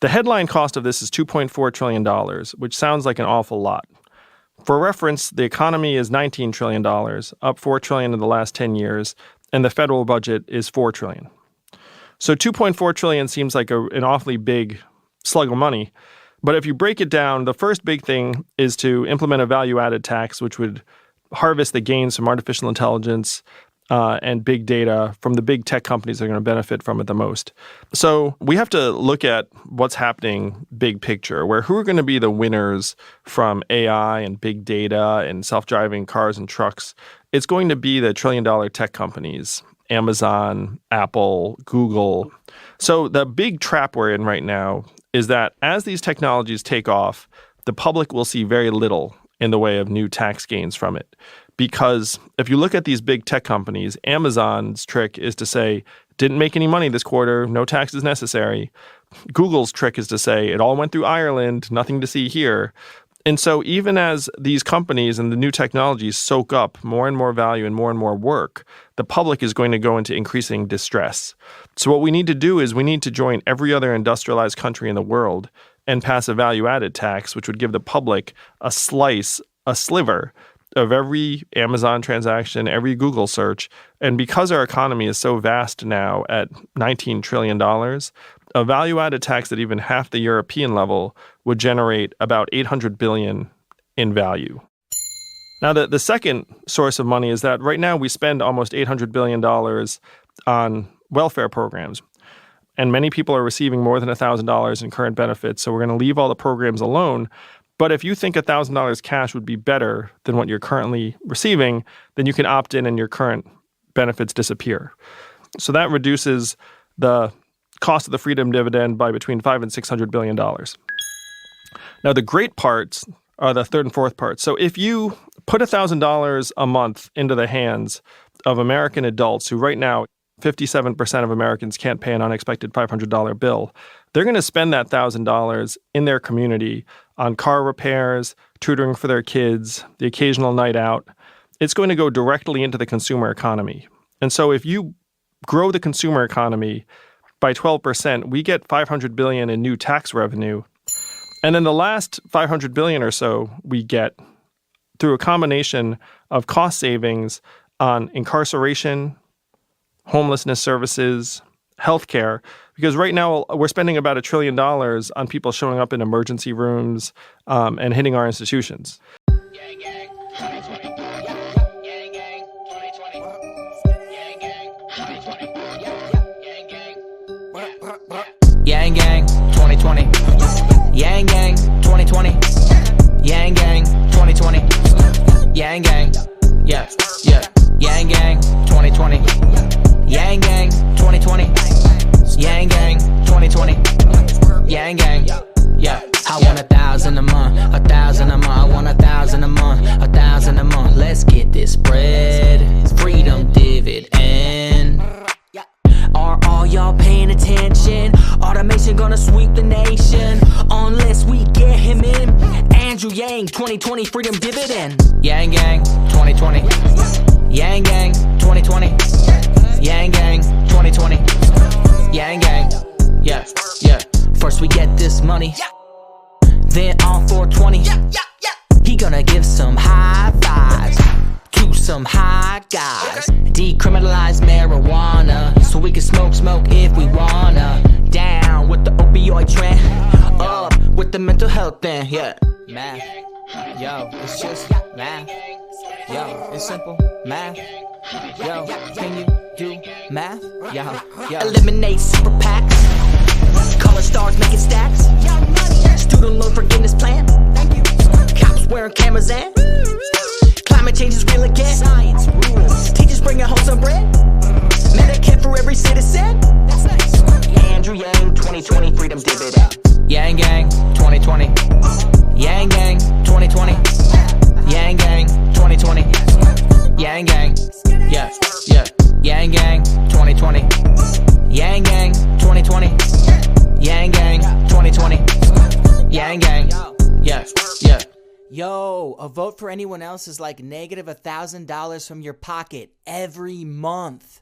The headline cost of this is $2.4 trillion, which sounds like an awful lot. For reference, the economy is $19 trillion, up $4 trillion in the last 10 years, and the federal budget is $4 trillion. So $2.4 trillion seems like an awfully big slug of money. But if you break it down, the first big thing is to implement a value-added tax, which would harvest the gains from artificial intelligence and big data from the big tech companies that are going to benefit from it the most. So we have to look at what's happening big picture, who are going to be the winners from AI and big data and self-driving cars and trucks. It's going to be the trillion-dollar tech companies, Amazon, Apple, Google. So the big trap we're in right now is that as these technologies take off, the public will see very little in the way of new tax gains from it. Because if you look at these big tech companies, Amazon's trick is to say, didn't make any money this quarter, no tax is necessary. Google's trick is to say, it all went through Ireland, nothing to see here. And so even as these companies and the new technologies soak up more and more value and more work, the public is going to go into increasing distress. So what we need to do is we need to join every other industrialized country in the world and pass a value-added tax, which would give the public a sliver of every Amazon transaction, every Google search. And because our economy is so vast now at $19 trillion, a value-added tax at even half the European level would generate about $800 billion in value. Now, the second source of money is that right now we spend almost $800 billion on welfare programs. And many people are receiving more than $1,000 in current benefits, so we're going to leave all the programs alone. But if you think $1,000 cash would be better than what you're currently receiving, then you can opt in and your current benefits disappear. So that reduces the cost of the freedom dividend by between $500 and $600 billion. Now, the great parts are the third and fourth parts. So if you put $1,000 a month into the hands of American adults who right now 57% of Americans can't pay an unexpected $500 bill, they're going to spend that $1,000 in their community on car repairs, tutoring for their kids, the occasional night out. It's going to go directly into the consumer economy. And so if you grow the consumer economy by 12%, we get $500 billion in new tax revenue. And then the last $500 billion or so we get through a combination of cost savings on incarceration, homelessness services, healthcare, because right now we're spending about $1 trillion on people showing up in emergency rooms and hitting our institutions. Gang, gang, 2020. Gang, gang, 2020. Gang, gang, 2020. Gang, gang. Yang gang 2020. Yang gang 2020. Yang gang 2020. Yang gang. Yeah. Yang gang 2020. Yang gang 2020. Yang gang 2020. Yang gang. Yeah. I want 1,000 a month, 1,000 a month. I want 1,000 a month, 1,000 a month. Let's get this bread. Freedom dividend. Are all y'all paying attention? Automation gonna sweep the nation unless we get him in. Andrew Yang 2020 freedom dividend. Yang gang 2020. Yang gang 2020. Yang gang 2020. Yang gang. Yeah. First we get this money, then on 420, he gonna give some high fives to some high guys. Decriminalize marijuana so we can smoke if we wanna. Down with the opioid trend, up with the mental health thing. Yeah, math, yo, it's just math. Yo, it's simple math. Yo, can you do math? Yo. Eliminate super PACs, color stars making stacks. Student loan forgiveness plan. Cops wearing cameras and climate change is real again. Science rules. Teachers bringing home some bread. Medicare for every citizen. Andrew Yang 2020 freedom dividend. Yang gang 2020. Yang gang 2020. Yang gang 2020. Yang gang. Yeah. Yang gang 2020. Yang gang 2020. Yang gang 2020. Yang gang. Yeah. Yo, a vote for anyone else is like negative $1,000 from your pocket every month.